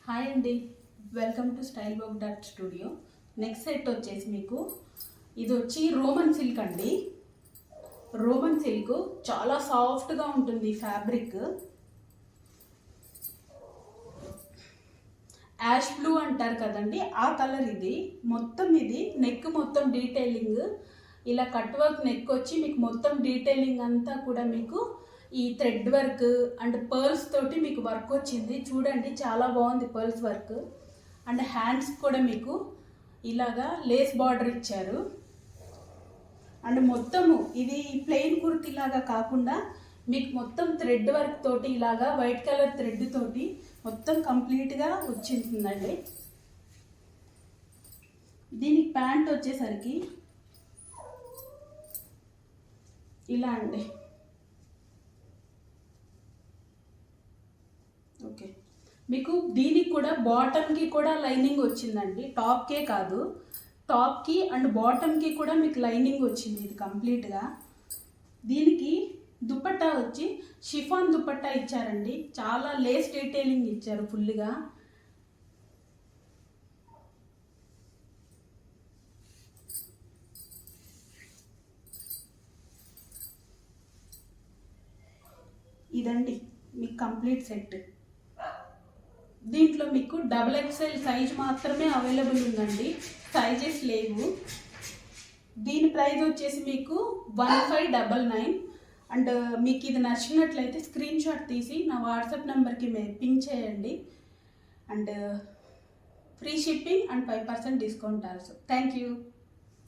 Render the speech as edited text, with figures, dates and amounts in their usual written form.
Hi అండి, welcome to style work dot studio. Next set వచ్చేసి మీకు ఇది వచ్చి రోమన్ సిల్క్ అండి. రోమన్ సిల్క్ చాలా సాఫ్ట్గా ఉంటుంది ఫ్యాబ్రిక్. యాష్ బ్లూ అంటారు కదండి, ఆ కలర్ ఇది. మొత్తం ఇది నెక్ మొత్తం డీటెయిలింగ్, ఇలా కట్ వర్క్ నెక్ వచ్చి మీకు మొత్తం డీటెయిలింగ్ అంతా కూడా మీకు ఈ థ్రెడ్ వర్క్ అండ్ పర్ల్స్ తోటి మీకు వర్క్ వచ్చింది. చూడండి చాలా బాగుంది పర్ల్స్ వర్క్. అండ్ హ్యాండ్స్ కూడా మీకు ఇలాగా లేస్ బార్డర్ ఇచ్చారు. అండ్ మొత్తము ఇది ప్లెయిన్ కుర్తీ లాగా కాకుండా మీకు మొత్తం థ్రెడ్ వర్క్ తోటి ఇలాగా వైట్ కలర్ థ్రెడ్ తోటి మొత్తం కంప్లీట్గా వచ్చిందండి. దీనికి ప్యాంట్ వచ్చేసరికి ఇలా అండి. ఓకే, మీకు దీనికి కూడా బాటమ్కి కూడా లైనింగ్ వచ్చిందండి. టాప్కే కాదు, టాప్కి అండ్ బాటమ్కి కూడా మీకు లైనింగ్ వచ్చింది ఇది కంప్లీట్గా. దీనికి దుపట్టా వచ్చి షిఫాన్ దుపట్టా ఇచ్చారండి. చాలా లేస్ డీటెయిలింగ్ ఇచ్చారు ఫుల్గా. ఇదండి మీకు కంప్లీట్ సెట్. దీంట్లో మీకు XXL సైజ్ మాత్రమే అవైలబుల్ ఉందండి, సైజెస్ లేవు. దీని ప్రైస్ వచ్చేసి మీకు 1599. అండ్ మీకు ఇది నచ్చినట్లయితే స్క్రీన్ షాట్ తీసి నా వాట్సాప్ నెంబర్కి పింక్ చేయండి. And free shipping and 5% discount also. Thank you.